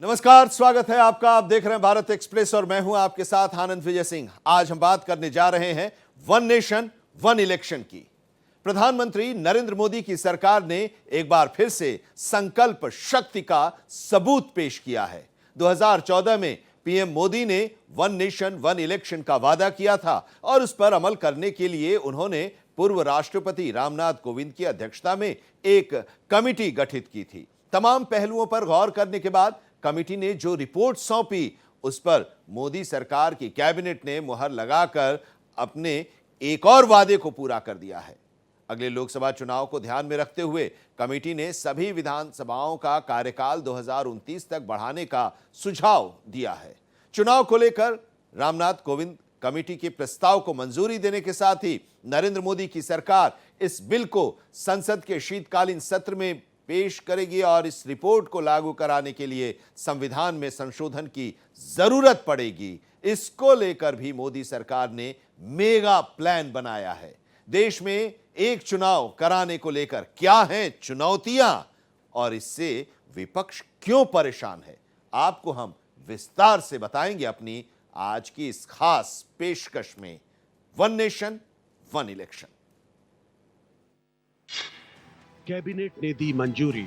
नमस्कार, स्वागत है आपका। आप देख रहे हैं भारत एक्सप्रेस और मैं हूं आपके साथ आनंद विजय सिंह। आज हम बात करने जा रहे हैं वन नेशन वन इलेक्शन की। प्रधानमंत्री नरेंद्र मोदी की सरकार ने एक बार फिर से संकल्प शक्ति का सबूत पेश किया है। 2014 में पीएम मोदी ने वन नेशन वन इलेक्शन का वादा किया था और उस पर अमल करने के लिए उन्होंने पूर्व राष्ट्रपति रामनाथ कोविंद की अध्यक्षता में एक कमेटी गठित की थी। तमाम पहलुओं पर गौर करने के बाद कमेटी ने जो रिपोर्ट सौंपी उस पर मोदी सरकार की कैबिनेट ने मुहर लगाकर अपने एक और वादे को पूरा कर दिया है। अगले लोकसभा चुनाव को ध्यान में रखते हुए कमेटी ने सभी विधानसभाओं का कार्यकाल 2029 तक बढ़ाने का सुझाव दिया है। चुनाव को लेकर रामनाथ कोविंद कमेटी के प्रस्ताव को मंजूरी देने के साथ ही नरेंद्र मोदी की सरकार इस बिल को संसद के शीतकालीन सत्र में पेश करेगी और इस रिपोर्ट को लागू कराने के लिए संविधान में संशोधन की जरूरत पड़ेगी। इसको लेकर भी मोदी सरकार ने मेगा प्लान बनाया है। देश में एक चुनाव कराने को लेकर क्या हैं चुनौतियां और इससे विपक्ष क्यों परेशान है, आपको हम विस्तार से बताएंगे अपनी आज की इस खास पेशकश में one nation one election. Cabinet ने दी मंजूरी।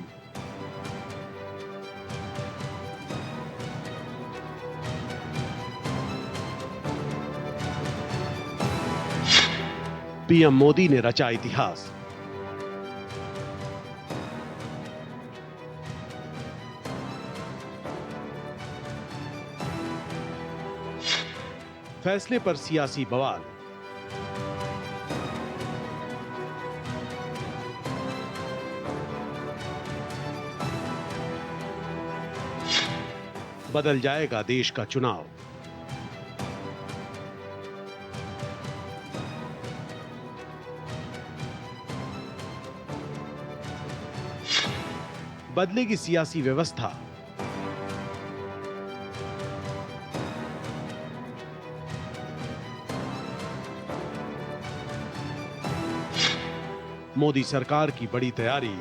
पीएम मोदी ने रचा इतिहास। फैसले पर सियासी बवाल। बदल जाएगा देश का चुनाव। बदलेगी सियासी व्यवस्था। मोदी सरकार की बड़ी तैयारी।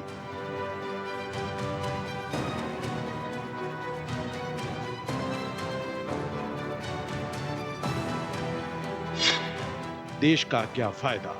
देश का क्या फायदा।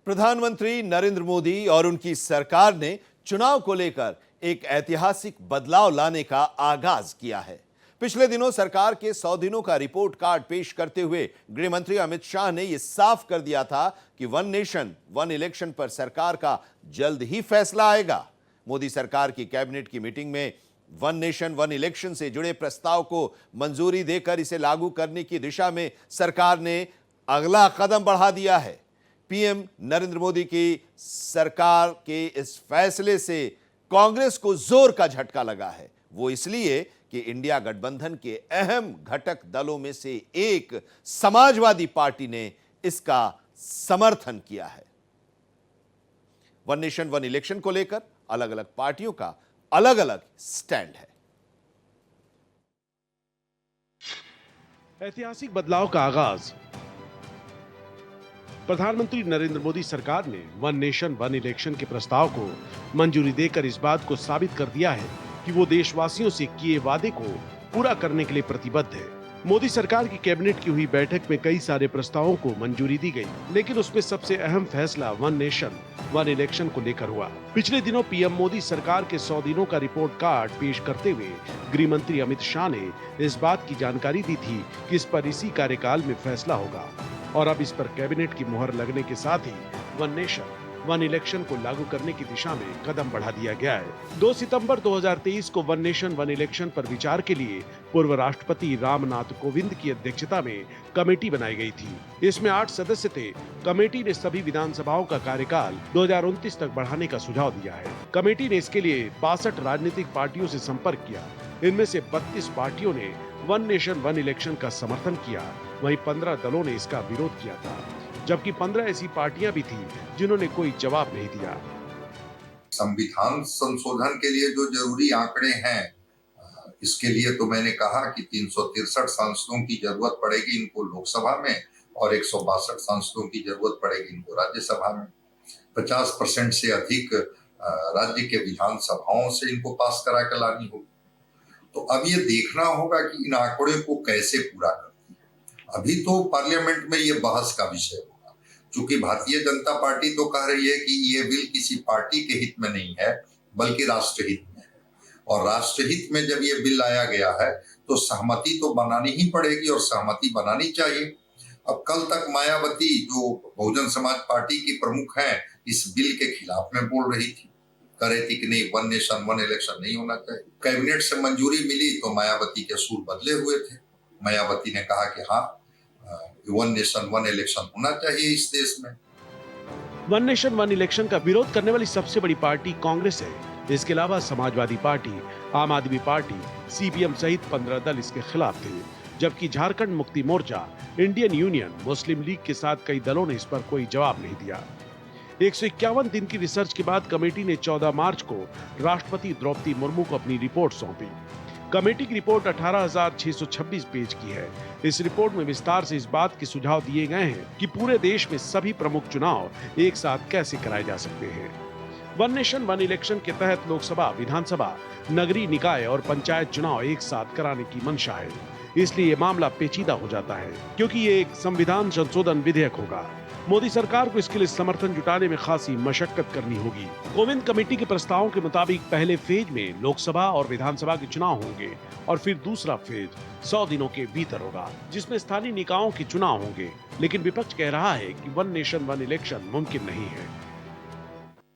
प्रधानमंत्री नरेंद्र मोदी और उनकी सरकार ने चुनाव को लेकर एक ऐतिहासिक बदलाव लाने का आगाज किया है। पिछले दिनों सरकार के 100 दिनों का रिपोर्ट कार्ड पेश करते हुए गृह मंत्री अमित शाह ने यह साफ कर दिया था कि वन नेशन वन इलेक्शन पर सरकार का जल्द ही फैसला आएगा। मोदी सरकार की कैबिनेट की मीटिंग में वन नेशन वन इलेक्शन से जुड़े प्रस्ताव को मंजूरी देकर इसे लागू करने की दिशा में सरकार ने अगला कदम बढ़ा दिया है। पीएम नरेंद्र मोदी की सरकार के इस फैसले से कांग्रेस को जोर का झटका लगा है। वो इसलिए कि इंडिया गठबंधन के अहम घटक दलों में से एक समाजवादी पार्टी ने इसका समर्थन किया है। वन नेशन वन इलेक्शन को लेकर अलग अलग पार्टियों का अलग अलग स्टैंड है। ऐतिहासिक बदलाव का आगाज। प्रधानमंत्री नरेंद्र मोदी सरकार ने वन नेशन वन इलेक्शन के प्रस्ताव को मंजूरी देकर इस बात को साबित कर दिया है कि वो देशवासियों से किए वादे को पूरा करने के लिए प्रतिबद्ध है। मोदी सरकार की कैबिनेट की हुई बैठक में कई सारे प्रस्तावों को मंजूरी दी गई, लेकिन उसमें सबसे अहम फैसला वन नेशन वन इलेक्शन को लेकर हुआ। पिछले दिनों पीएम मोदी सरकार के 100 दिनों का रिपोर्ट कार्ड पेश करते हुए गृह मंत्री अमित शाह ने इस बात की जानकारी दी थी कि इस पर इसी कार्यकाल में फैसला होगा और अब इस पर कैबिनेट की मुहर लगने के साथ ही वन नेशन वन इलेक्शन को लागू करने की दिशा में कदम बढ़ा दिया गया है। 2 सितंबर 2023 को वन नेशन वन इलेक्शन पर विचार के लिए पूर्व राष्ट्रपति रामनाथ कोविंद की अध्यक्षता में कमेटी बनाई गई थी। इसमें 8 सदस्य थे। कमेटी ने सभी विधानसभाओं का कार्यकाल 2029 तक बढ़ाने का सुझाव दिया है। कमेटी ने इसके लिए 62 राजनीतिक पार्टियों से संपर्क किया। इनमें से 32 पार्टियों ने वन नेशन वन इलेक्शन का समर्थन किया, वहीं 15 दलों ने इसका विरोध किया था, जबकि 15 ऐसी पार्टियां भी थी जिन्होंने कोई जवाब नहीं दिया। संविधान संशोधन के लिए जो जरूरी आंकड़े हैं, इसके लिए तो मैंने कहा कि 363 सांसदों की जरूरत पड़ेगी इनको लोकसभा में और 162 सांसदों की जरूरत पड़ेगी इनको राज्यसभा में। 50% से अधिक राज्य के विधानसभाओं से इनको पास करा के लानी होगी। तो अब ये देखना होगा कि इन आंकड़े को कैसे पूरा करती है। अभी तो पार्लियामेंट में ये बहस का विषय होगा, क्योंकि भारतीय जनता पार्टी तो कह रही है कि ये बिल किसी पार्टी के हित में नहीं है बल्कि राष्ट्रहित में है, और राष्ट्रहित में जब ये बिल लाया गया है तो सहमति तो बनानी ही पड़ेगी और सहमति बनानी चाहिए। अब कल तक मायावती जो बहुजन समाज पार्टी की प्रमुख हैं इस बिल के खिलाफ में बोल रही थी, कह रही थी कि नहीं, वन नेशन वन इलेक्शन नहीं होना चाहिए। कैबिनेट से मंजूरी मिली तो मायावती के सुर बदले हुए थे। मायावती ने कहा कि हाँ, वन नेशन वन इलेक्शन होना चाहिए इस देश में। वन नेशन वन इलेक्शन का विरोध करने वाली सबसे बड़ी पार्टी कांग्रेस है। इसके अलावा समाजवादी पार्टी, आम आदमी पार्टी, सीपीएम सहित 15 दल इसके खिलाफ थे, जबकि झारखंड मुक्ति मोर्चा, इंडियन यूनियन, मुस्लिम लीग के साथ कई दलों ने इस पर कोई जवाब नहीं दिया। 151 दिन की रिसर्च के बाद कमेटी ने 14 मार्च को राष्ट्रपति द्रौपदी मुर्मू को अपनी रिपोर्ट सौंपी। कमेटी की रिपोर्ट 18,626 पेज की है। इस रिपोर्ट में विस्तार से इस बात के सुझाव दिए गए हैं कि पूरे देश में सभी प्रमुख चुनाव एक साथ कैसे कराए जा सकते हैं। वन नेशन वन इलेक्शन के तहत लोकसभा, विधानसभा, नगरीय निकाय और पंचायत चुनाव एक साथ कराने की मंशा है। इसलिए ये मामला पेचीदा हो जाता है, क्योंकि ये एक संविधान संशोधन विधेयक होगा। मोदी सरकार को इसके लिए समर्थन जुटाने में खासी मशक्कत करनी होगी। कोविंद कमेटी के प्रस्तावों के मुताबिक पहले फेज में लोकसभा और विधानसभा के चुनाव होंगे और फिर दूसरा फेज 100 दिनों के भीतर होगा, जिसमें स्थानीय निकायों के चुनाव होंगे। लेकिन विपक्ष कह रहा है कि वन नेशन वन इलेक्शन मुमकिन नहीं है।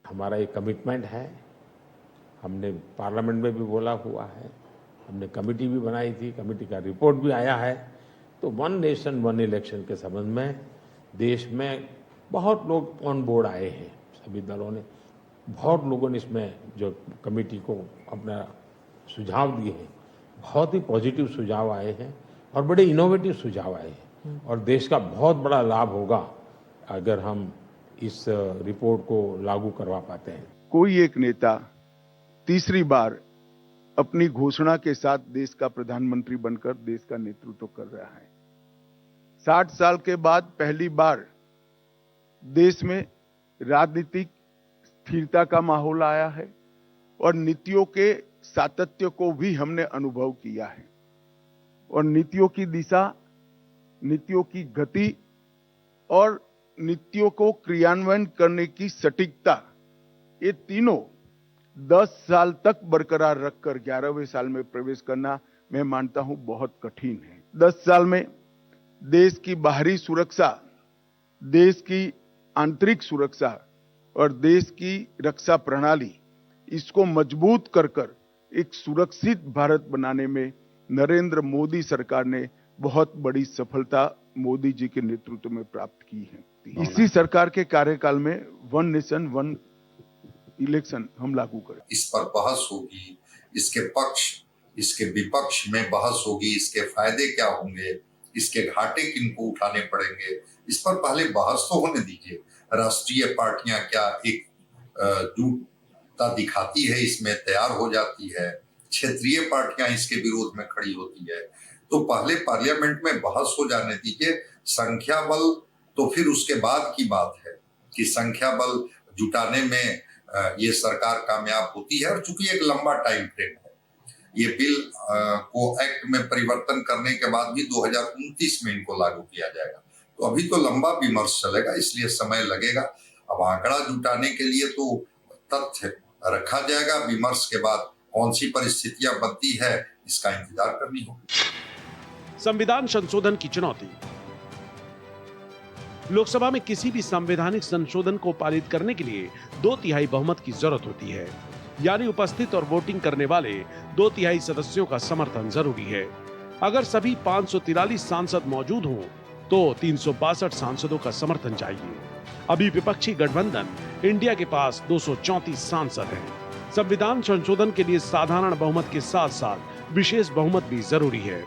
हमारा एक कमिटमेंट है, हमने पार्लियामेंट में भी बोला हुआ है, हमने कमेटी भी बनाई थी, कमेटी का रिपोर्ट भी आया है। तो वन नेशन वन इलेक्शन के संबंध में देश में बहुत लोग ऑन बोर्ड आए हैं, सभी दलों ने, बहुत लोगों ने इसमें जो कमेटी को अपना सुझाव दिए हैं, बहुत ही पॉजिटिव सुझाव आए हैं और बड़े इनोवेटिव सुझाव आए हैं, और देश का बहुत बड़ा लाभ होगा अगर हम इस रिपोर्ट को लागू करवा पाते हैं। कोई एक नेता तीसरी बार अपनी घोषणा के साथ देश का प्रधानमंत्री बनकर देश का नेतृत्व कर रहा है। 60 साल के बाद पहली बार देश में राजनीतिक स्थिरता का माहौल आया है और नीतियों के सातत्य को भी हमने अनुभव किया है, और नीतियों की दिशा, नीतियों की गति और नीतियों को क्रियान्वयन करने की सटीकता, ये तीनों 10 साल तक बरकरार रखकर 11वें साल में प्रवेश करना, मैं मानता हूं, बहुत कठिन है। 10 साल में देश की बाहरी सुरक्षा, देश की आंतरिक सुरक्षा और देश की रक्षा प्रणाली, इसको मजबूत कर एक सुरक्षित भारत बनाने में नरेंद्र मोदी सरकार ने बहुत बड़ी सफलता मोदी जी के नेतृत्व में प्राप्त की है। इसी सरकार के कार्यकाल में वन नेशन वन इलेक्शन हम लागू करें। इस पर बहस होगी, इसके पक्ष इसके विपक्ष में बहस होगी, इसके फायदे क्या होंगे, इसके घाटे किनको उठाने पड़ेंगे, इस पर पहले बहस तो होने दीजिए। राष्ट्रीय पार्टियां क्या एक जुटता दिखाती है, इसमें तैयार हो जाती है, क्षेत्रीय पार्टियां इसके विरोध में खड़ी होती है, तो पहले पार्लियामेंट में बहस हो जाने दीजिए। संख्या बल तो फिर उसके बाद की बात है कि संख्या बल जुटाने में ये सरकार कामयाब होती है, और चूंकि एक लंबा टाइम फ्रेम है, ये बिल को एक्ट में परिवर्तन करने के बाद भी 2029 में इनको लागू किया जाएगा, तो अभी तो लंबा विमर्श चलेगा, इसलिए समय लगेगा। अब आंकड़ा जुटाने के लिए तो तथ्य रखा जाएगा, विमर्श के बाद कौन सी परिस्थितियां बनती है इसका इंतजार करनी होगी। संविधान संशोधन की चुनौती। लोकसभा में किसी भी संवैधानिक संशोधन को पारित करने के लिए 2/3 बहुमत की जरूरत होती है, यानी उपस्थित और वोटिंग करने वाले 2/3 सदस्यों का समर्थन जरूरी है। अगर सभी 543 सांसद मौजूद हों तो 362 सांसदों का समर्थन चाहिए। अभी विपक्षी गठबंधन इंडिया के पास 234 सांसद हैं। संविधान संशोधन के लिए साधारण बहुमत के साथ साथ विशेष बहुमत भी जरूरी है।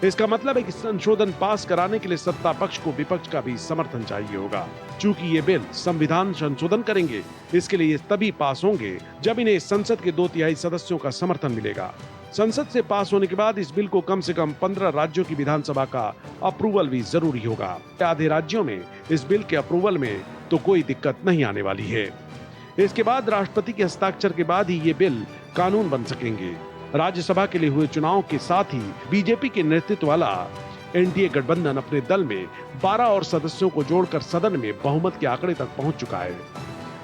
इसका मतलब है कि संशोधन पास कराने के लिए सत्ता पक्ष को विपक्ष का भी समर्थन चाहिए होगा। चूंकि ये बिल संविधान संशोधन करेंगे, इसके लिए ये तभी पास होंगे जब इन्हें संसद के 2/3 सदस्यों का समर्थन मिलेगा। संसद से पास होने के बाद इस बिल को कम से कम 15 राज्यों की विधानसभा का अप्रूवल भी जरूरी होगा। आधे राज्यों में इस बिल के अप्रूवल में तो कोई दिक्कत नहीं आने वाली है। इसके बाद राष्ट्रपति के हस्ताक्षर के बाद ही ये बिल कानून बन सकेंगे। राज्यसभा के लिए हुए चुनाव के साथ ही बीजेपी के नेतृत्व वाला एनडीए गठबंधन अपने दल में 12 और सदस्यों को जोड़कर सदन में बहुमत के आंकड़े तक पहुंच चुका है।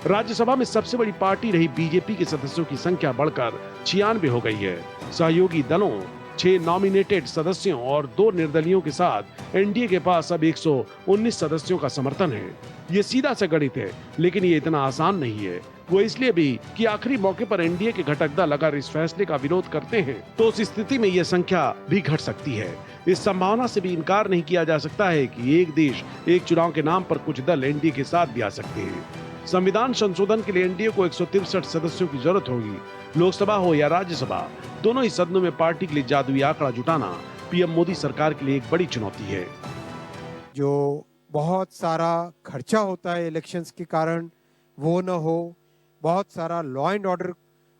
राज्यसभा में सबसे बड़ी पार्टी रही बीजेपी के सदस्यों की संख्या बढ़कर 96 हो गई है। सहयोगी दलों, 6 नॉमिनेटेड सदस्यों और 2 निर्दलीयों के साथ एनडीए के पास अब 119 सदस्यों का समर्थन है। ये सीधा सा गणित है, लेकिन ये इतना आसान नहीं है। वो इसलिए भी कि आखिरी मौके पर एनडीए के घटक दल अगर इस फैसले का विरोध करते हैं तो उस स्थिति में यह संख्या भी घट सकती है। इस संभावना से भी इनकार नहीं किया जा सकता है कि एक देश एक चुनाव के नाम पर कुछ दल एनडीए के साथ भी आ सकते हैं। संविधान संशोधन के लिए एनडीए को 163 सदस्यों की जरूरत होगी। लोकसभा हो या राज्यसभा, दोनों ही सदनों में पार्टी के लिए जादुई आंकड़ा जुटाना पीएम मोदी सरकार के लिए एक बड़ी चुनौती है। जो बहुत सारा खर्चा होता है इलेक्शंस के कारण, वो न हो। बहुत सारा लॉ एंड ऑर्डर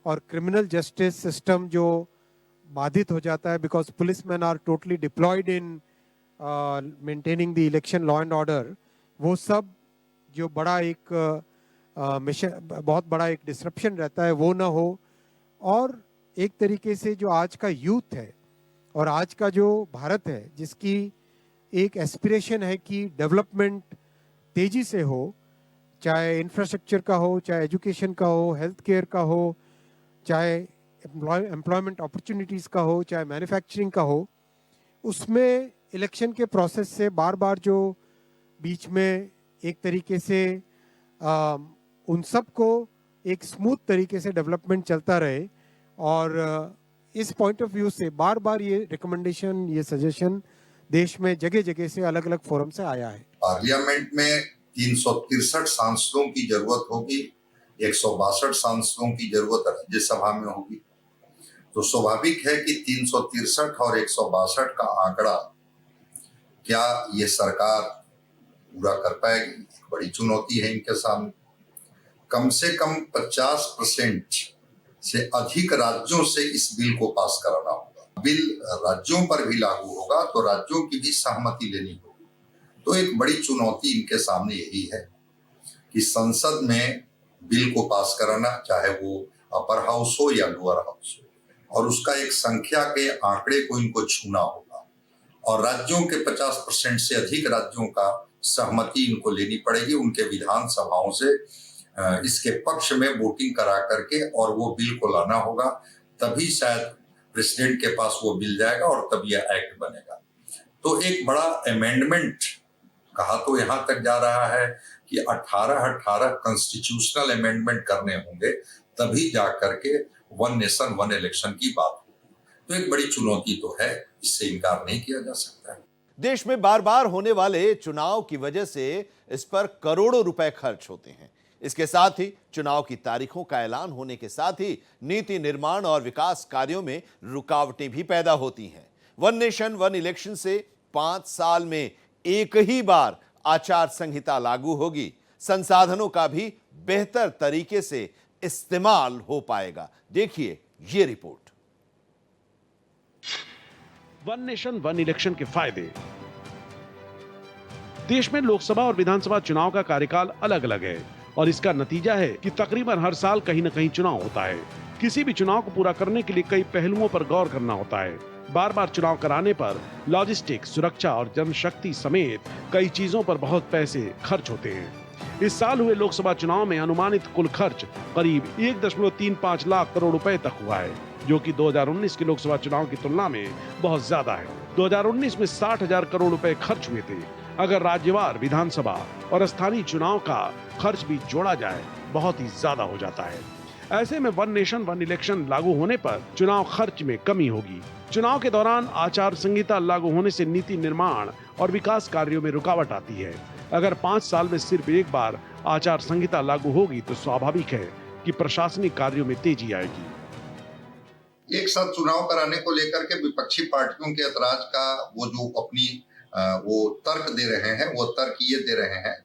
और क्रिमिनल जस्टिस सिस्टम जो बाधित हो जाता है, because policeman are totally deployed in maintaining the election law and order. वो सब जो बड़ा एक मिशन, बहुत बड़ा एक डिसरप्शन रहता है, वो ना हो। और एक तरीके से जो आज का यूथ है और आज का जो भारत है, जिसकी एक एस्पिरेशन है कि डेवलपमेंट तेजी से हो, चाहे इंफ्रास्ट्रक्चर का हो, चाहे एजुकेशन का हो, हेल्थ केयर का हो, चाहे एम्प्लॉयमेंट अपॉर्चुनिटीज़ का हो, चाहे मैन्युफैक्चरिंग का हो, उसमें इलेक्शन के प्रोसेस से बार बार जो बीच में एक तरीके से उन सब को एक स्मूथ तरीके से डेवलपमेंट चलता रहे। और इस पॉइंट ऑफ व्यू से बार बार ये रिकमेंडेशन, ये सजेशन देश में जगह जगह से अलग अलग फोरम से आया है। पार्लियामेंट में 363 सांसदों की जरूरत होगी, 162 सांसदों की जरूरत राज्यसभा में होगी। तो स्वाभाविक है कि 363 और 162 का आंकड़ा क्या ये सरकार पूरा कर पाएगी? बड़ी चुनौती है इनके सामने। कम से कम 50% से अधिक राज्यों से इस बिल को पास कराना होगा। बिल राज्यों पर भी लागू होगा तो राज्यों की भी सहमति लेनी होगी। तो एक बड़ी चुनौती इनके सामने यही है कि संसद में बिल को पास कराना, चाहे वो अपर हाउस हो या लोअर हाउस हो, और उसका एक संख्या के आंकड़े को इनको छूना होगा। और राज्यों के 50% से अधिक राज्यों का सहमति इनको लेनी पड़ेगी, उनके विधानसभाओं से इसके पक्ष में वोटिंग करा करके, और वो बिल को लाना होगा। तभी शायद प्रेसिडेंट के पास वो बिल जाएगा और तब यह एक्ट बनेगा। तो एक बड़ा अमेंडमेंट, कहा तो यहाँ तक जा रहा है कि 18 कॉन्स्टिट्यूशनल अमेंडमेंट करने होंगे, तभी जा करके वन नेशन वन इलेक्शन की बात होगी। तो एक बड़ी चुनौती तो है, इससे इनकार नहीं किया जा सकता है। देश में बार बार होने वाले चुनाव की वजह से इस पर करोड़ों रुपए खर्च होते हैं। इसके साथ ही चुनाव की तारीखों का ऐलान होने के साथ ही नीति निर्माण और विकास कार्यों में रुकावटें भी पैदा होती हैं। वन नेशन वन इलेक्शन से 5 साल में एक ही बार आचार संहिता लागू होगी। संसाधनों का भी बेहतर तरीके से इस्तेमाल हो पाएगा। देखिए ये report. One nation one election के फायदे। देश में लोकसभा और विधानसभा चुनाव का कार्यकाल अलग अलग है और इसका नतीजा है कि तकरीबन हर साल कहीं न कहीं चुनाव होता है। किसी भी चुनाव को पूरा करने के लिए कई पहलुओं पर गौर करना होता है। बार बार चुनाव कराने पर लॉजिस्टिक्स, सुरक्षा और जनशक्ति समेत कई चीजों पर बहुत पैसे खर्च होते हैं। इस साल हुए लोकसभा चुनाव में अनुमानित कुल खर्च करीब 1.35 लाख करोड़ रुपए तक हुआ है, जो कि 2019 के लोकसभा चुनाव की तुलना में बहुत ज्यादा है। 2019 में 60,000 करोड़ रुपए खर्च हुए थे। अगर राज्यवार, विधानसभा और स्थानीय चुनाव का खर्च भी जोड़ा जाए, बहुत ही ज्यादा हो जाता है। ऐसे में वन नेशन वन इलेक्शन लागू होने पर चुनाव खर्च में कमी होगी। चुनाव के दौरान आचार संहिता लागू होने से नीति निर्माण और विकास कार्यों में रुकावट आती है। अगर 5 साल में सिर्फ एक बार आचार संहिता लागू होगी तो स्वाभाविक है कि प्रशासनिक कार्यों में तेजी आएगी। एक साथ चुनाव कराने को लेकर के विपक्षी पार्टियों के ऐतराज का वो जो अपनी वो तर्क दे रहे हैं, वो तर्क ये दे रहे हैं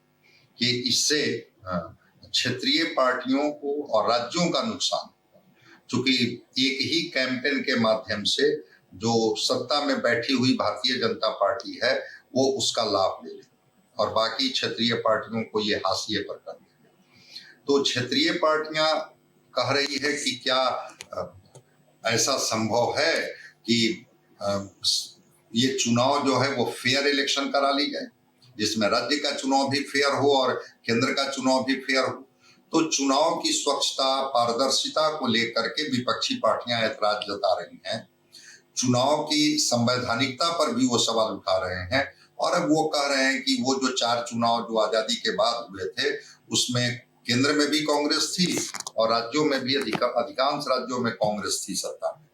कि इससे क्षेत्रीय पार्टियों को और राज्यों का नुकसान, चूंकि एक ही कैंपेन के माध्यम से जो सत्ता में बैठी हुई भारतीय जनता पार्टी है वो उसका लाभ ले ले और बाकी क्षेत्रीय पार्टियों को ये हाशिए पर कर दे। तो क्षेत्रीय पार्टियां कह रही है कि क्या ऐसा संभव है कि ये चुनाव जो है वो फेयर इलेक्शन करा ली जाए, जिसमें राज्य का चुनाव भी फेयर हो और केंद्र का चुनाव भी फेयर हो। तो चुनाव की स्वच्छता, पारदर्शिता को लेकर के विपक्षी पार्टियां ऐतराज जता रही हैं। चुनाव की संवैधानिकता पर भी वो सवाल उठा रहे हैं और अब वो कह रहे हैं कि वो जो 4 चुनाव जो आजादी के बाद हुए थे उसमें केंद्र में भी कांग्रेस थी और राज्यों में भी अधिकांश राज्यों में कांग्रेस थी सत्ता में।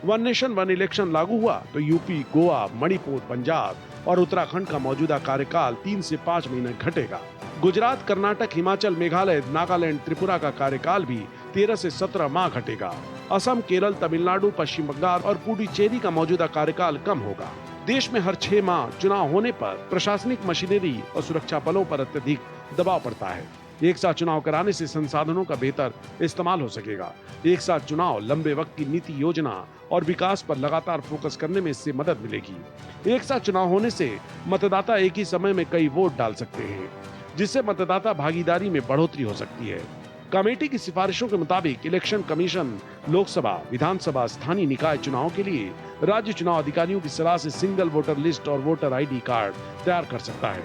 वन नेशन वन इलेक्शन लागू हुआ तो यूपी, गोवा, मणिपुर, पंजाब और उत्तराखंड का मौजूदा कार्यकाल 3 से 5 महीने घटेगा। गुजरात, कर्नाटक, हिमाचल, मेघालय, नागालैंड, त्रिपुरा का कार्यकाल भी 13 से 17 माह घटेगा। असम, केरल, तमिलनाडु, पश्चिम बंगाल और पुडुचेरी का मौजूदा कार्यकाल कम होगा। देश में हर 6 माह चुनाव होने पर प्रशासनिक मशीनरी और सुरक्षा बलों पर अत्यधिक दबाव पड़ता है। एक साथ चुनाव कराने से संसाधनों का बेहतर इस्तेमाल हो सकेगा। एक साथ चुनाव लंबे वक्त की नीति योजना और विकास पर लगातार फोकस करने में इससे मदद मिलेगी। एक साथ चुनाव होने से मतदाता एक ही समय में कई वोट डाल सकते हैं, जिससे मतदाता भागीदारी में बढ़ोतरी हो सकती है। कमेटी की सिफारिशों के मुताबिक इलेक्शन कमीशन लोकसभा, विधानसभा, स्थानीय निकाय चुनाव के लिए राज्य चुनाव अधिकारियों की सलाह से सिंगल वोटर लिस्ट और वोटर आईडी कार्ड तैयार कर सकता है।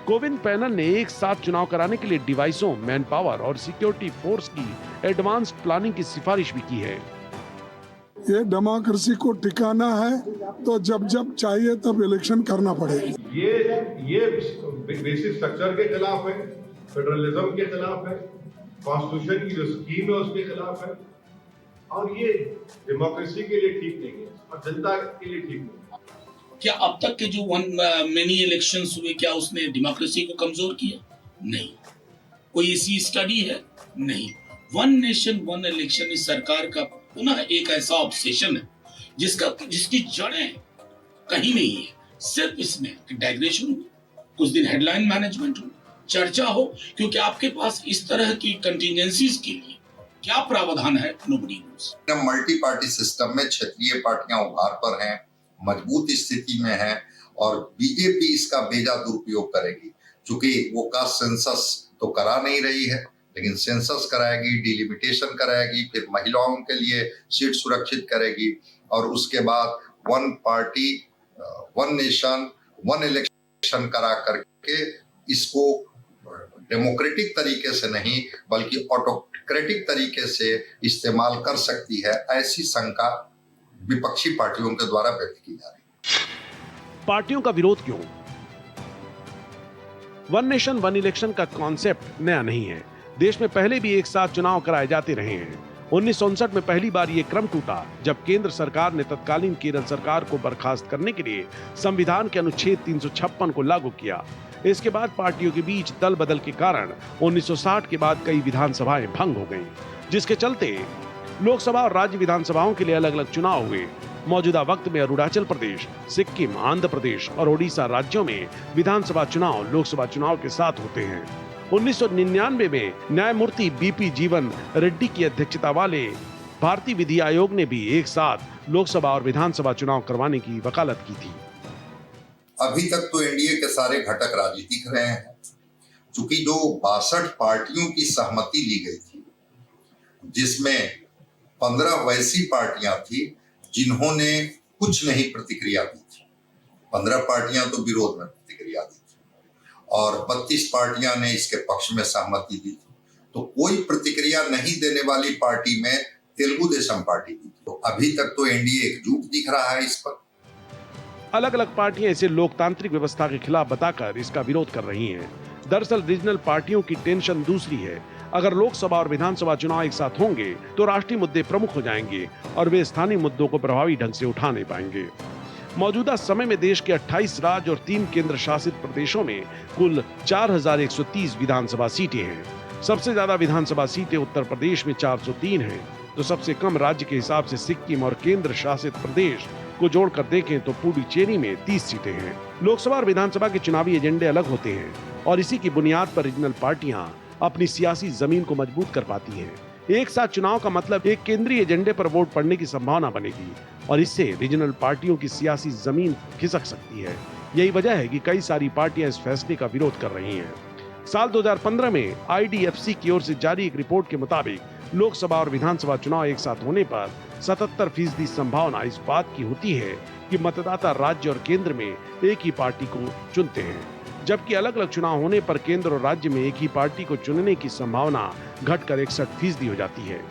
कोविन पैनल ने एक साथ चुनाव कराने के लिए डिवाइसों, मैन पावर और सिक्योरिटी फोर्स की एडवांस प्लानिंग की सिफारिश भी की है। ये डेमोक्रेसी को टिकाना है तो जब जब चाहिए तब इलेक्शन करना पड़ेगा। ये बेसिक स्ट्रक्चर के खिलाफ है, फेडरलिज्म के खिलाफ है, कॉन्स्टिट्यूशन की जो स्कीम है उसके खिलाफ है और ये डेमोक्रेसी के लिए ठीक नहीं है और जनता के लिए ठीक नहीं है। क्या अब तक के जो मेनी इलेक्शंस हुए क्या उसने डेमोक्रेसी को कमजोर किया? नहीं। कोई ऐसी स्टडी है? नहीं। वन नेशन वन इलेक्शन इस सरकार का पुनः एक ऐसा ऑब्सेशन है जिसकी जड़ें कहीं नहीं है, सिर्फ इसमें डाइग्रेशन हो, कुछ दिन हेडलाइन मैनेजमेंट हो, चर्चा हो, क्योंकि आपके पास इस तरह की कंटिजेंसीज के लिए क्या प्रावधान है, nobody nose. Multi party system में क्षेत्रीय पार्टियां उभार पर हैं, मजबूत स्थिति में है और बीजेपी इसका बेजा दुरुपयोग करेगी, क्योंकि वो कास्ट सेंसस तो करा नहीं रही है, लेकिन सेंसस कराएगी, डिलिमिटेशन कराएगी, फिर महिलाओं के लिए सीट सुरक्षित करेगी और उसके बाद one party one nation one election करा करके इसको डेमोक्रेटिक तरीके से नहीं बल्कि ऑटोक्रेटिक तरीके से इस्तेमाल कर सकती है, ऐसी शंका विपक्षी पार्टियों के द्वारा व्यक्त की जा रही है। पार्टियों का विरोध क्यों? वन नेशन वन इलेक्शन का कॉन्सेप्ट नया नहीं है। देश में पहले भी एक साथ चुनाव कराए जाते रहे हैं। 1959 में पहली बार ये क्रम टूटा जब केंद्र सरकार ने तत्कालीन केरल सरकार को बर्खास्त करने के लिए संविधान के अनुच्छेद 356 को लागू किया। इसके बाद पार्टियों के बीच दल बदल के कारण 1960 के बाद कई विधानसभाएं भंग हो गईं, जिसके चलते लोकसभा और राज्य विधानसभाओं के लिए अलग अलग चुनाव हुए। मौजूदा वक्त में अरुणाचल प्रदेश, सिक्किम, आंध्र प्रदेश और ओडिशा राज्यों में विधानसभा चुनाव लोकसभा चुनाव के साथ होते हैं। 1999 में न्यायमूर्ति बीपी जीवन रेड्डी की अध्यक्षता वाले भारतीय विधि आयोग ने भी एक साथ लोकसभा और विधानसभा चुनाव करवाने की वकालत की थी। अभी तक तो एनडीए के सारे घटक राजी दिख रहे हैं, चूंकि जो 62 पार्टियों की सहमति ली गई थी, जिसमें 15 वैसी पार्टियां थी जिन्होंने कुछ नहीं प्रतिक्रिया दी थी। 15 पार्टियां तो विरोध में प्रतिक्रिया दी थी और 32 पार्टियां ने इसके पक्ष में सहमति दी थी। तो कोई प्रतिक्रिया नहीं देने वाली पार्टी में तेलुगु देशम पार्टी थी। तो अभी तक तो एनडीए एकजुट दिख रहा है इस पर। अलग अलग पार्टियां इसे लोकतांत्रिक व्यवस्था के खिलाफ बताकर इसका विरोध कर रही हैं। दरअसल रीजनल पार्टियों की टेंशन दूसरी है। अगर लोकसभा और विधानसभा चुनाव एक साथ होंगे तो राष्ट्रीय मुद्दे प्रमुख हो जाएंगे और वे स्थानीय मुद्दों को प्रभावी ढंग से उठा नहीं पाएंगे। मौजूदा समय में देश के 28 राज्य और 3 केंद्र शासित प्रदेशों में कुल 4130 विधानसभा सीटें हैं। सबसे ज्यादा विधानसभा सीटें उत्तर प्रदेश में 403 हैं, तो सबसे कम राज्य के हिसाब से सिक्किम और केंद्र शासित प्रदेश को जोड़कर देखें तो पुडुचेरी में 30 सीटें हैं। लोकसभा और विधानसभा के चुनावी एजेंडे अलग होते हैं और इसी की बुनियाद पर रीजनल पार्टियां अपनी सियासी जमीन को मजबूत कर पाती हैं। एक साथ चुनाव का मतलब एक केंद्रीय एजेंडे पर वोट पड़ने की संभावना बनेगी और इससे रीजनल पार्टियों की सियासी जमीन खिसक सकती है। यही वजह है कि कई सारी पार्टियां इस फैसले का विरोध कर रही हैं। साल 2015 में IDFC की ओर से जारी एक रिपोर्ट के मुताबिक लोकसभा और विधानसभा चुनाव एक साथ होने पर 77% संभावना इस बात की होती है कि मतदाता राज्य और केंद्र में एक ही पार्टी को चुनते हैं, जबकि अलग अलग चुनाव होने पर केंद्र और राज्य में एक ही पार्टी को चुनने की संभावना घटकर 61% हो जाती है।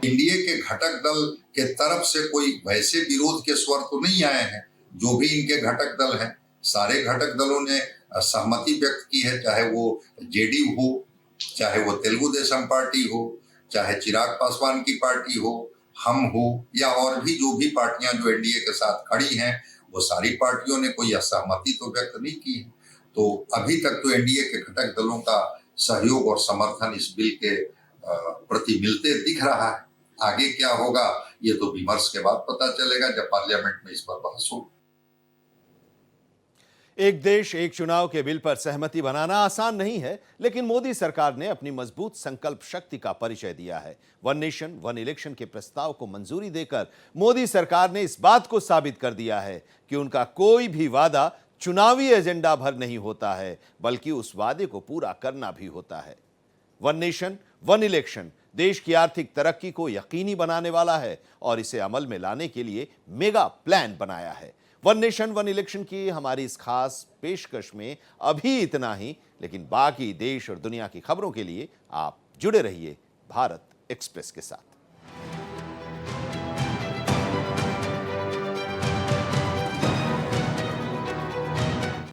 एनडीए के घटक दल के तरफ से कोई वैसे विरोध के स्वर तो नहीं आए हैं। जो भी इनके घटक दल हैं, सारे घटक दलों ने सहमति व्यक्त की है, चाहे वो जेडीयू हो, चाहे वो तेलुगु देशम पार्टी हो, चाहे चिराग पासवान की पार्टी हो, हम हो, या और भी जो भी पार्टियां जो एनडीए के साथ खड़ी हैं, वो सारी पार्टियों ने कोई असहमति तो व्यक्त नहीं की है। तो अभी तक तो एनडीए के घटक दलों का सहयोग और समर्थन इस बिल के प्रति मिलते दिख रहा है। आगे क्या होगा ये तो विमर्श के बाद पता चलेगा, जब पार्लियामेंट में इस पर बहस होगी। एक देश एक चुनाव के बिल पर सहमति बनाना आसान नहीं है, लेकिन मोदी सरकार ने अपनी मजबूत संकल्प शक्ति का परिचय दिया है। वन नेशन वन इलेक्शन के प्रस्ताव को मंजूरी देकर मोदी सरकार ने इस बात को साबित कर दिया है कि उनका कोई भी वादा चुनावी एजेंडा भर नहीं होता है, बल्कि उस वादे को पूरा करना भी होता है। वन नेशन वन इलेक्शन देश की आर्थिक तरक्की को यकीनी बनाने वाला है और इसे अमल में लाने के लिए मेगा प्लान बनाया है। वन नेशन वन इलेक्शन की हमारी इस खास पेशकश में अभी इतना ही, लेकिन बाकी देश और दुनिया की खबरों के लिए आप जुड़े रहिए भारत एक्सप्रेस के साथ।